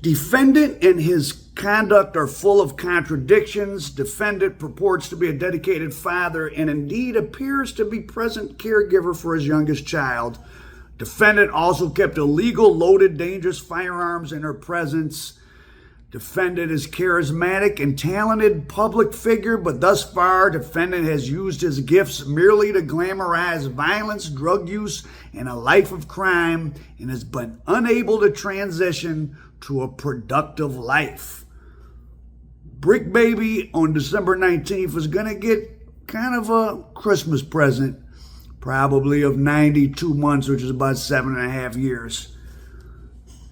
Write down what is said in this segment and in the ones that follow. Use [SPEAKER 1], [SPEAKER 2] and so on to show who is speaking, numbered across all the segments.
[SPEAKER 1] Defendant and his conduct are full of contradictions. Defendant purports to be a dedicated father and indeed appears to be present caregiver for his youngest child. Defendant also kept illegal, loaded, dangerous firearms in her presence. Defendant is charismatic and talented public figure, but thus far, defendant has used his gifts merely to glamorize violence, drug use, and a life of crime, and has been unable to transition to a productive life. Bricc Baby on December 19th is going to get kind of a Christmas present, probably of 92 months, which is about 7.5 years.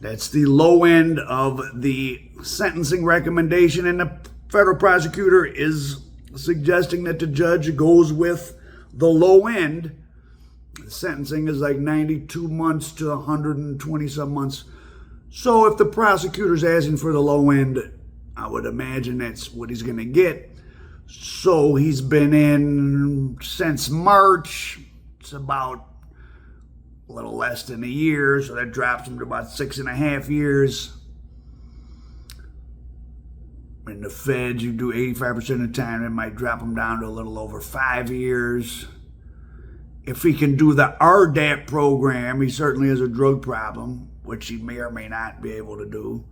[SPEAKER 1] That's the low end of the sentencing recommendation, and the federal prosecutor is suggesting that the judge goes with the low end. The sentencing is like 92 months to 120 some months. So if the prosecutor's asking for the low end, I would imagine that's what he's going to get. So he's been in since March. It's about a little less than a year, so that drops him to about 6.5 years. In the feds, you do 85% of the time, it might drop him down to a little over 5 years. If he can do the RDAP program, he certainly has a drug problem, which he may or may not be able to do.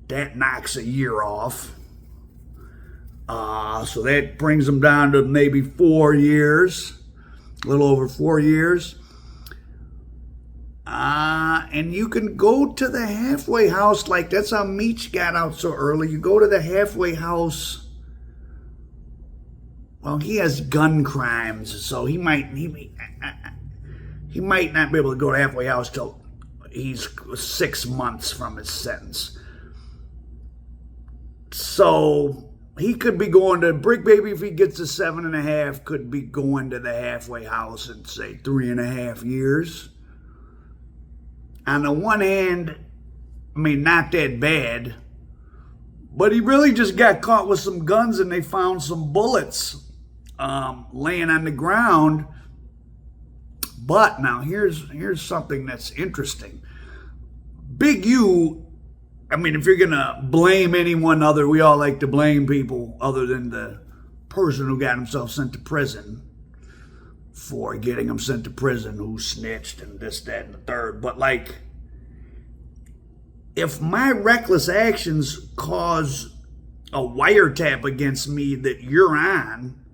[SPEAKER 1] That knocks a year off. So that brings him down to maybe 4 years, a little over 4 years. And you can go to the halfway house, like that's how Meach got out so early. You go to the halfway house. Well, he has gun crimes, so he might not be able to go to halfway house till he's 6 months from his sentence. So he could be going to Bricc Baby if he gets to 7.5, could be going to the halfway house in say 3.5 years. On the one hand, I mean, not that bad, but he really just got caught with some guns and they found some bullets laying on the ground. But now here's something that's interesting. Big U, I mean, if you're going to blame anyone other, we all like to blame people other than the person who got himself sent to prison for getting him sent to prison, who snitched and this, that, and the third. But like, if my reckless actions cause a wiretap against me that you're on,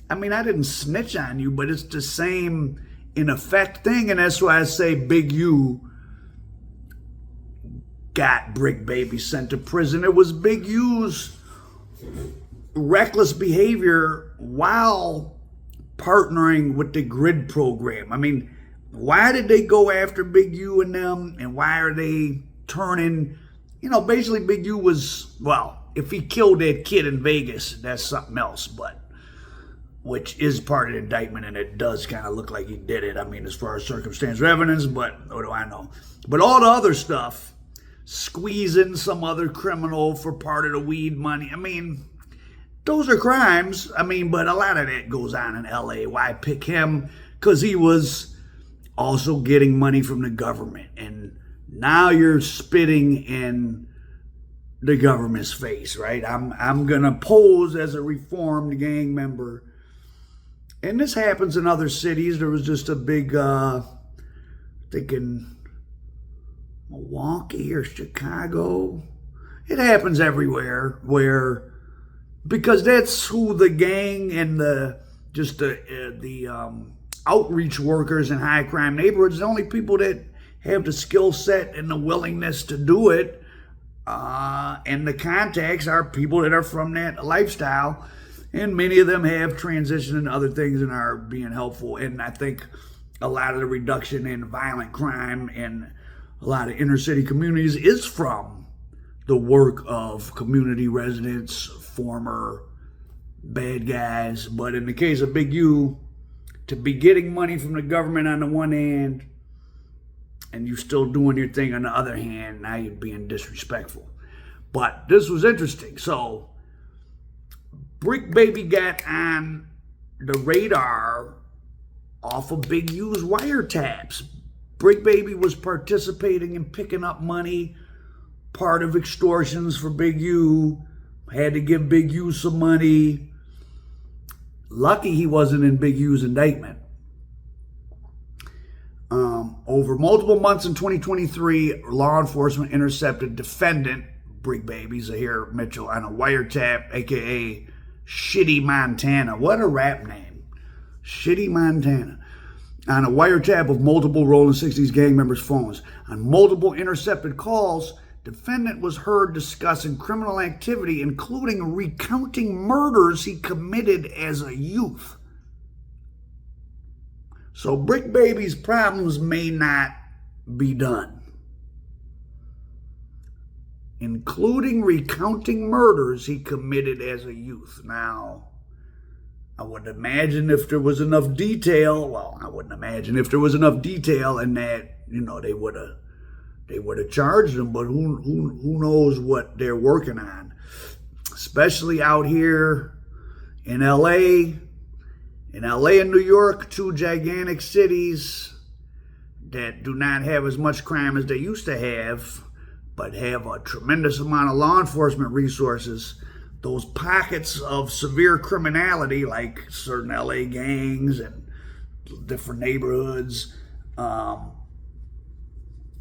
[SPEAKER 1] I mean, I didn't snitch on you, but it's the same in effect thing. And that's why I say Big U got Bricc Baby sent to prison. It was Big U's reckless behavior while partnering with the grid program. I mean, why did they go after Big U and them, and why are they turning, basically Big U was, well, if he killed that kid in Vegas, that's something else, but which is part of the indictment, and it does kind of look like he did it. I mean, as far as circumstantial evidence, but what do I know? But all the other stuff, squeezing some other criminal for part of the weed money, I mean, those are crimes. I mean, but a lot of that goes on in LA. Why pick him? Because he was also getting money from the government. And now you're spitting in the government's face, right? I'm going to pose as a reformed gang member. And this happens in other cities. There was just a big, thinking Milwaukee or Chicago. It happens everywhere where, because that's who the gang and the outreach workers in high crime neighborhoods, the only people that have the skill set and the willingness to do it, and the contacts are people that are from that lifestyle, and many of them have transitioned into other things and are being helpful. And I think a lot of the reduction in violent crime in a lot of inner city communities is from the work of community residents, former bad guys. But in the case of Big U, to be getting money from the government on the one hand, and you still doing your thing on the other hand, now you're being disrespectful. But this was interesting. So Bricc Baby got on the radar off of Big U's wiretaps. Bricc Baby was participating in picking up money part of extortions for Big U, had to give Big U some money. Lucky he wasn't in Big U's indictment. Over multiple months in 2023, law enforcement intercepted defendant Bricc Baby, Zihirr Mitchell, on a wiretap, aka Shitty Montana. What a rap name. Shitty Montana. On a wiretap of multiple Rolling 60s gang members' phones. On multiple intercepted calls, defendant was heard discussing criminal activity, including recounting murders he committed as a youth. So Bricc Baby's problems may not be done. Including recounting murders he committed as a youth. Now, I would imagine if there was enough detail, well, I wouldn't imagine if there was enough detail in that, they would have charged him, but who knows what they're working on. Especially out here in LA. In LA and New York, two gigantic cities that do not have as much crime as they used to have, but have a tremendous amount of law enforcement resources. Those pockets of severe criminality, like certain LA gangs and different neighborhoods,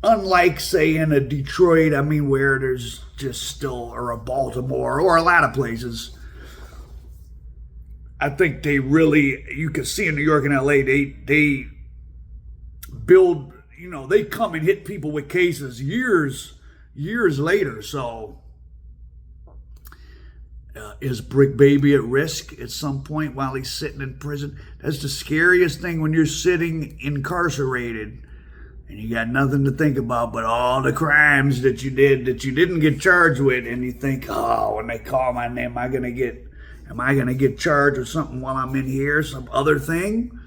[SPEAKER 1] unlike, say, in a Detroit, where there's just still, or a Baltimore, or a lot of places, I think they really, you can see in New York and LA, they build, they come and hit people with cases years later. So is Bricc Baby at risk at some point while he's sitting in prison? That's the scariest thing when you're sitting incarcerated and you got nothing to think about but all the crimes that you did that you didn't get charged with, and you think, oh, when they call my name, am I gonna get charged with something while I'm in here, some other thing?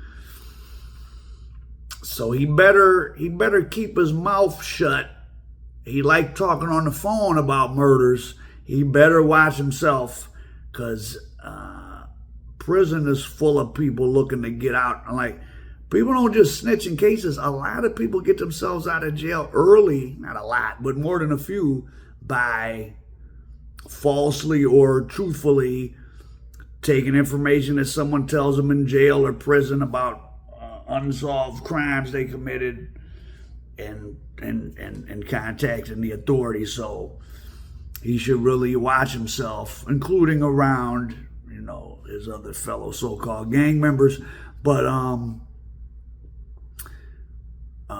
[SPEAKER 1] So he better keep his mouth shut. He liked talking on the phone about murders. He better watch himself, because prison is full of people looking to get out. Like, people don't just snitch in cases. A lot of people get themselves out of jail early, not a lot, but more than a few, by falsely or truthfully taking information that someone tells them in jail or prison about unsolved crimes they committed and contacting the authorities. So he should really watch himself, including around, his other fellow so-called gang members, but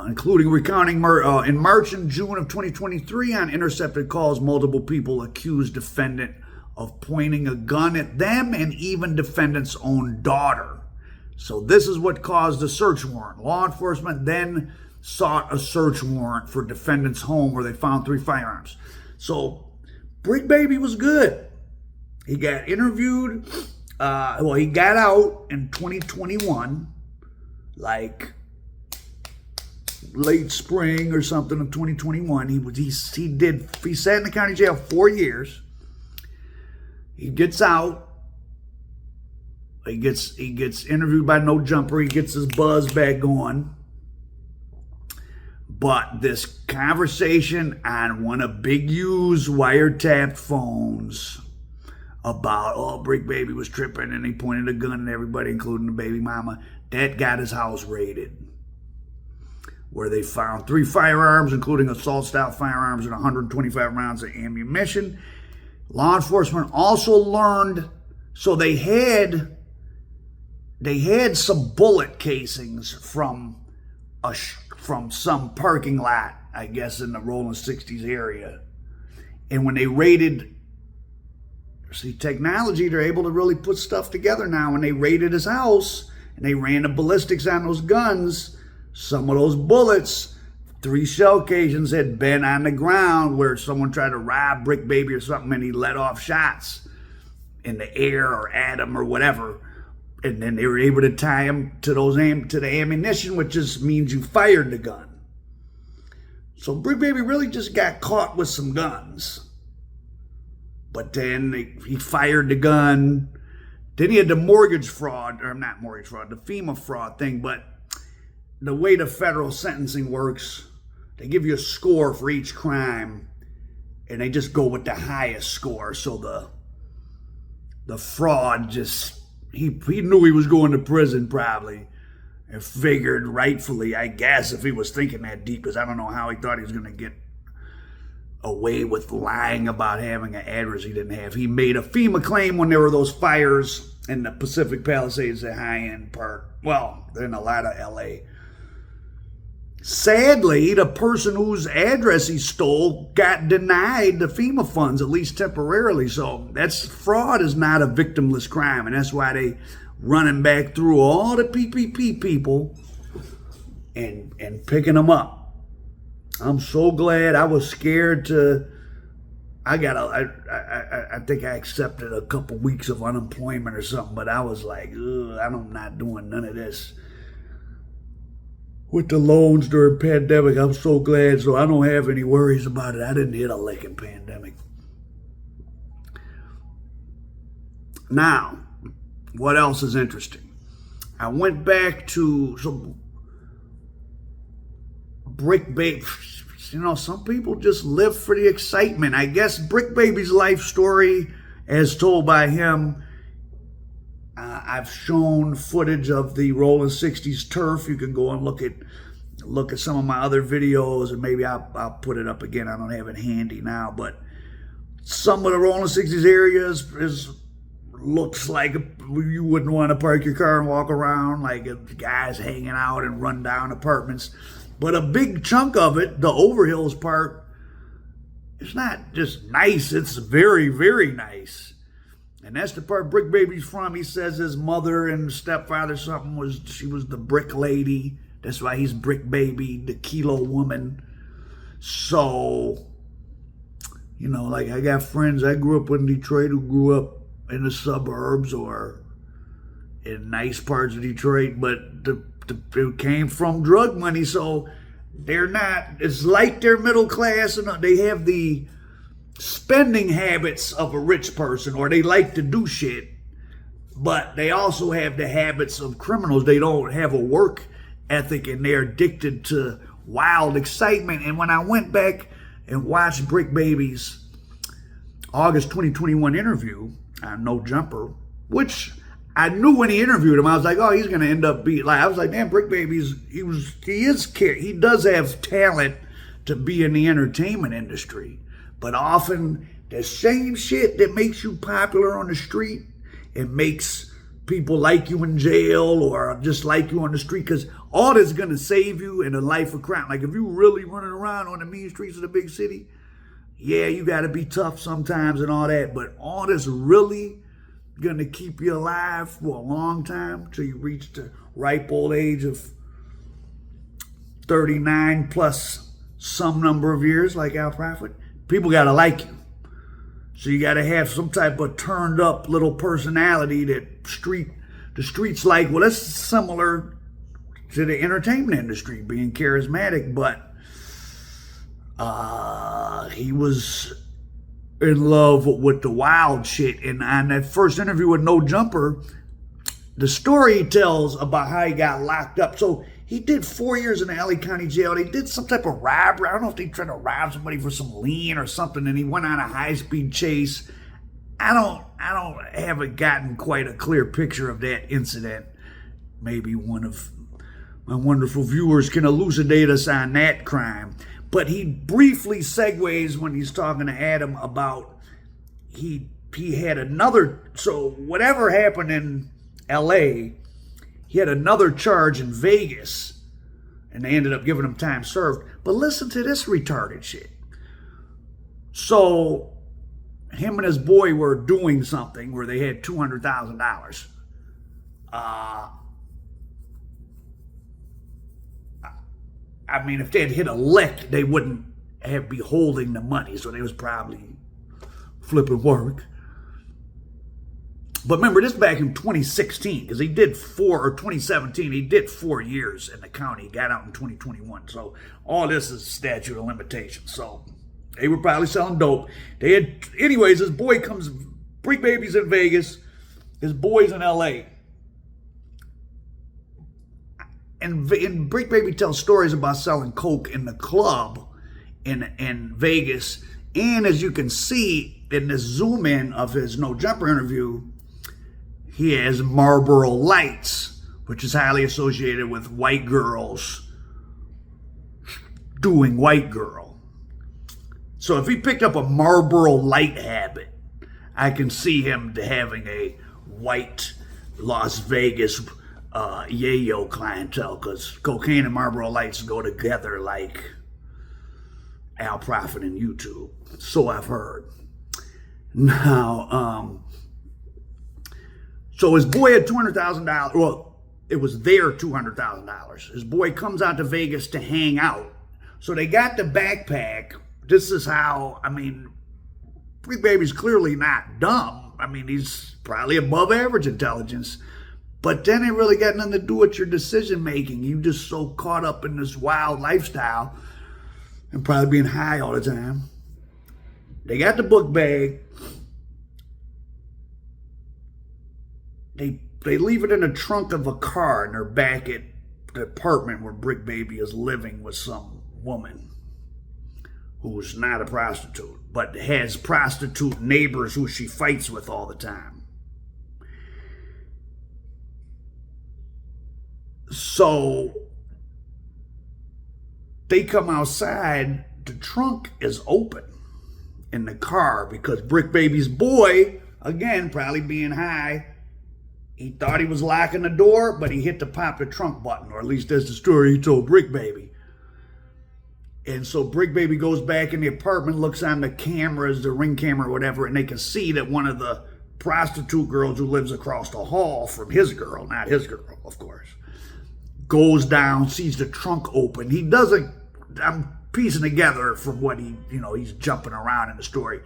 [SPEAKER 1] including recounting murder. In March and June of 2023, on intercepted calls, multiple people accused defendant of pointing a gun at them and even defendant's own daughter. So this is what caused the search warrant. Law enforcement then sought a search warrant for defendant's home, where they found 3 firearms. So Bricc Baby was good. He got interviewed. He got out in 2021, like late spring or something of 2021. He sat in the county jail 4 years. He gets out. He gets interviewed by No Jumper. He gets his buzz back going. But this conversation on one of Big U's wiretapped phones about, Bricc Baby was tripping and he pointed a gun at everybody, including the baby mama, that got his house raided, where they found 3 firearms, including assault-style firearms and 125 rounds of ammunition. Law enforcement also learned, so they had some bullet casings from some parking lot, I guess, in the Rolling 60s area. And when they raided, technology, they're able to really put stuff together now. When they raided his house and they ran the ballistics on those guns, some of those bullets, 3 shell casings, had been on the ground where someone tried to rob Bricc Baby or something, and he let off shots in the air or at him or whatever. And then they were able to tie him to the ammunition, which just means you fired the gun. So Bricc Baby really just got caught with some guns. But then he fired the gun. Then he had the mortgage fraud, or not mortgage fraud, the FEMA fraud thing. But the way the federal sentencing works, they give you a score for each crime. and they just go with the highest score. So the fraud just, he knew he was going to prison probably, and figured rightfully, I guess, if he was thinking that deep, because I don't know how he thought he was going to get away with lying about having an address he didn't have. He made a FEMA claim when there were those fires in the Pacific Palisades, the high-end part. Well, in a lot of LA. Sadly, the person whose address he stole got denied the FEMA funds, at least temporarily. So that's, fraud is not a victimless crime, and that's why they running back through all the PPP people and picking them up. I'm so glad. I was scared to. I think I accepted a couple weeks of unemployment or something, but I was like, I'm not doing none of this. With the loans during pandemic, I'm so glad, so I don't have any worries about it. I didn't hit a lick in pandemic. Now, what else is interesting? I went back to some Bricc Baby. You know, some people just live for the excitement. I guess Bricc Baby's life story, as told by him, I've shown footage of the Rolling 60s turf. You can go and look at some of my other videos, and maybe I'll put it up again. I don't have it handy now, but some of the Rolling 60s areas looks like you wouldn't want to park your car and walk around, like guys hanging out in rundown apartments. But a big chunk of it, the Overhills part, it's not just nice, it's very, very nice. And that's the part Bricc Baby's from. He says his mother and stepfather she was the brick lady. That's why he's Bricc Baby, the kilo woman. So, you know, like I got friends, I grew up in Detroit who grew up in the suburbs or in nice parts of Detroit, but it came from drug money, so they're not, it's like they're middle class, and they have the spending habits of a rich person, or they like to do shit, but they also have the habits of criminals. They don't have a work ethic, and they're addicted to wild excitement. And when I went back and watched Bricc Baby's August 2021 interview on No Jumper, which I knew when he interviewed him, I was like, oh, he's going to end up being, like, I was like, damn, Bricc Baby's, he does have talent to be in the entertainment industry. But often the same shit that makes you popular on the street, it makes people like you in jail or just like you on the street, because all that's going to save you in a life of crime. Like if you really running around on the mean streets of the big city, yeah, you got to be tough sometimes and all that, but all that's really going to keep you alive for a long time till you reach the ripe old age of 39 plus some number of years, like Al Prophet. People got to like you. So you got to have some type of turned up little personality that the streets like. Well, that's similar to the entertainment industry, being charismatic, but he was in love with the wild shit. And on that first interview with No Jumper, the story he tells about how he got locked up. So he did 4 years in the LA County Jail. They did some type of robbery. I don't know if they tried to rob somebody for some lien or something, and he went on a high-speed chase. I haven't gotten quite a clear picture of that incident. Maybe one of my wonderful viewers can elucidate us on that crime. But he briefly segues when he's talking to Adam about he had another, so whatever happened in LA, he had another charge in Vegas, and they ended up giving him time served. But listen to this retarded shit. So him and his boy were doing something where they had $200,000. I mean, if they had hit a lick, they wouldn't be holding the money, so they was probably flipping work. But remember, this back in 2016, because he did 2017, he did 4 years in the county. He got out in 2021. So all this is statute of limitations. So they were probably selling dope. Anyways, his boy comes, Bricc Baby's in Vegas, his boy's in LA. And Bricc Baby tells stories about selling coke in the club in Vegas And as you can see in this zoom in of his No Jumper interview, he has Marlboro Lights, which is highly associated with white girls doing white girl. So if he picked up a Marlboro Light habit, I can see him having a white Las Vegas yayo clientele, because cocaine and Marlboro Lights go together like Al Prophet and YouTube. So I've heard. Now, so his boy had $200,000. Well, it was their $200,000. His boy comes out to Vegas to hang out. So they got the backpack. This is how, I mean, Bricc Baby's clearly not dumb. I mean, he's probably above average intelligence. But then it really got nothing to do with your decision making. You just so caught up in this wild lifestyle and probably being high all the time. They got the book bag. They leave it in the trunk of a car, and they're back at the apartment where Bricc Baby is living with some woman who's not a prostitute, but has prostitute neighbors who she fights with all the time. So they come outside, the trunk is open in the car because Bricc Baby's boy, again, probably being high, he thought he was locking the door, but he hit the pop the trunk button, or at least that's the story he told Bricc Baby. And so Bricc Baby goes back in the apartment, looks on the cameras, the Ring camera or whatever, and they can see that one of the prostitute girls who lives across the hall from his girl, not his girl, of course, goes down, sees the trunk open. He doesn't, I'm piecing together from what he's jumping around in the story,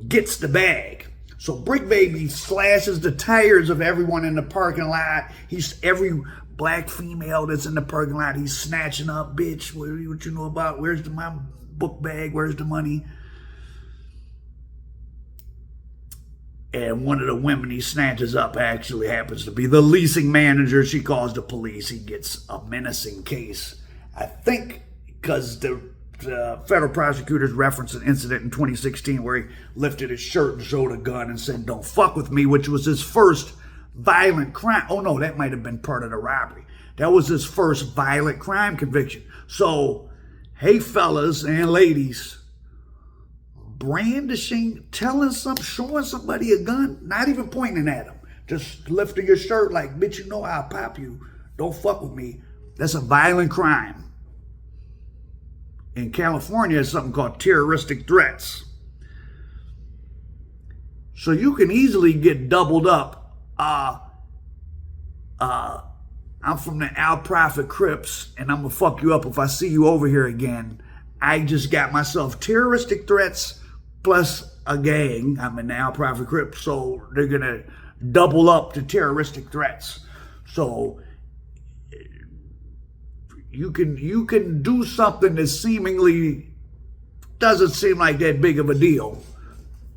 [SPEAKER 1] gets the bag. So Bricc Baby slashes the tires of everyone in the parking lot. Every black female that's in the parking lot, he's snatching up. Bitch, what you know about? Where's my book bag? Where's the money? And one of the women he snatches up actually happens to be the leasing manager. She calls the police. He gets a menacing case. I think because the federal prosecutors referenced an incident in 2016 where he lifted his shirt and showed a gun and said, "Don't fuck with me," which was his first violent crime. Oh no, that might have been part of the robbery. That was his first violent crime conviction. So, hey fellas and ladies, brandishing, showing somebody a gun, not even pointing at him, just lifting your shirt like, bitch, you know I'll pop you. Don't fuck with me. That's a violent crime. In California, it's something called terroristic threats. So you can easily get doubled up. I'm from the Al Prophet Crips, and I'm gonna fuck you up if I see you over here again. I just got myself terroristic threats plus a gang. I'm in the Al Prophet Crips, so they're gonna double up the terroristic threats. So you can do something that seemingly doesn't seem like that big of a deal.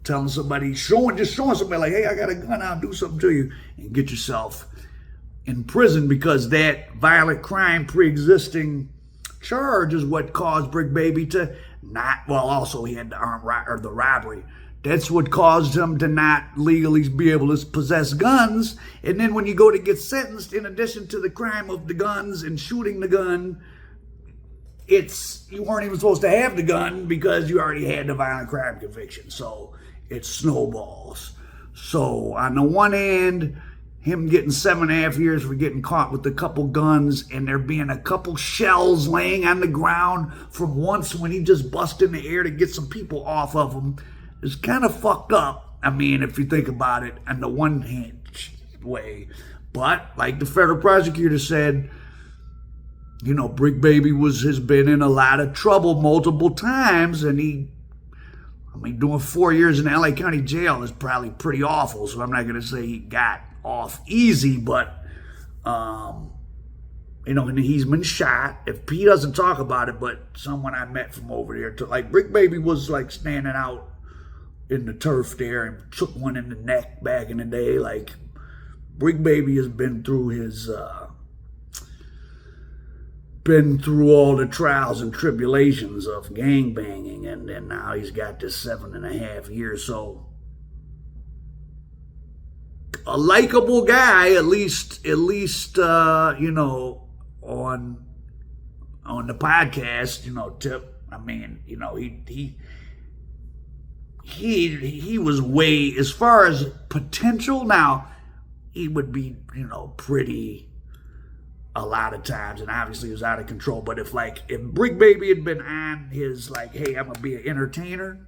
[SPEAKER 1] Telling somebody, showing somebody like, hey, I got a gun, I'll do something to you, and get yourself in prison because that violent crime pre-existing charge is what caused Bricc Baby to not, well, also he had the robbery. That's what caused him to not legally be able to possess guns. And then when you go to get sentenced, in addition to the crime of the guns and shooting the gun, you weren't even supposed to have the gun because you already had the violent crime conviction. So it snowballs. So on the one hand, him getting 7.5 years for getting caught with a couple guns and there being a couple shells laying on the ground from once when he just busted in the air to get some people off of him, is kind of fucked up. I mean, if you think about it on the one hand way. But like the federal prosecutor said, Bricc Baby has been in a lot of trouble multiple times, and doing 4 years in the LA County jail is probably pretty awful. So I'm not going to say he got off easy, but and he's been shot. If he doesn't talk about it, but someone I met from over there, like Bricc Baby was like standing out in the turf there and took one in the neck back in the day. Like Bricc Baby has been through his been through all the trials and tribulations of gangbanging, and then now he's got this 7.5 years. So a likable guy, at least you know, on the podcast, Tip. I mean, he was way, as far as potential. Now he would be, pretty a lot of times, and obviously he was out of control. But if Bricc Baby had been on his hey, I'm gonna be an entertainer,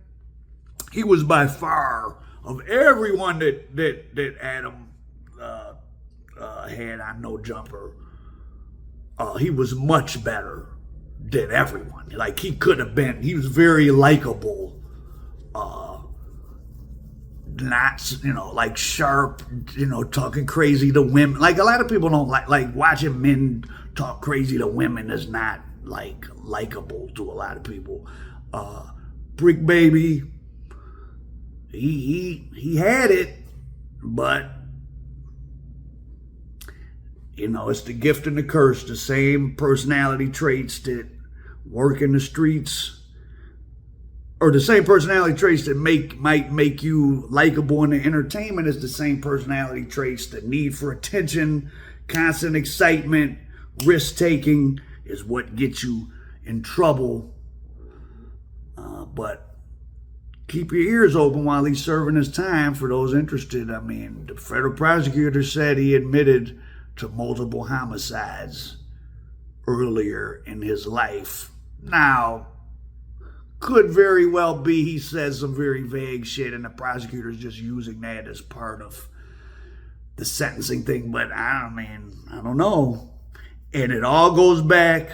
[SPEAKER 1] he was by far, of everyone that Adam had on No Jumper, he was much better than everyone. He could have been. He was very likable. Not, sharp, talking crazy to women. A lot of people don't like watching men talk crazy to women is not, likable to a lot of people. Bricc Baby, he had it, but, it's the gift and the curse. The same personality traits that work in the streets, or the same personality traits that might make you likable in the entertainment, is the same personality traits. The need for attention, constant excitement, risk-taking is what gets you in trouble. But keep your ears open while he's serving his time for those interested. I mean, the federal prosecutor said he admitted to multiple homicides earlier in his life. Now, could very well be he says some very vague shit and the prosecutor's just using that as part of the sentencing thing. But I don't know. And it all goes back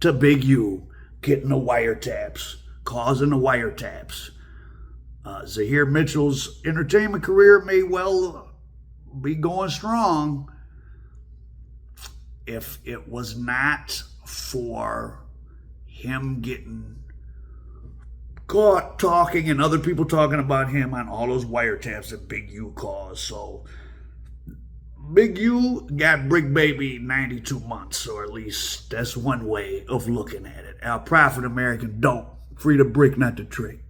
[SPEAKER 1] to Big U getting the wiretaps, causing the wiretaps. Zihirr Mitchell's entertainment career may well be going strong if it was not for him getting caught talking and other people talking about him on all those wiretaps that Big U caused. So Big U got Bricc Baby 92 months, or at least that's one way of looking at it. Our profit American dope. Free the brick, not the trick.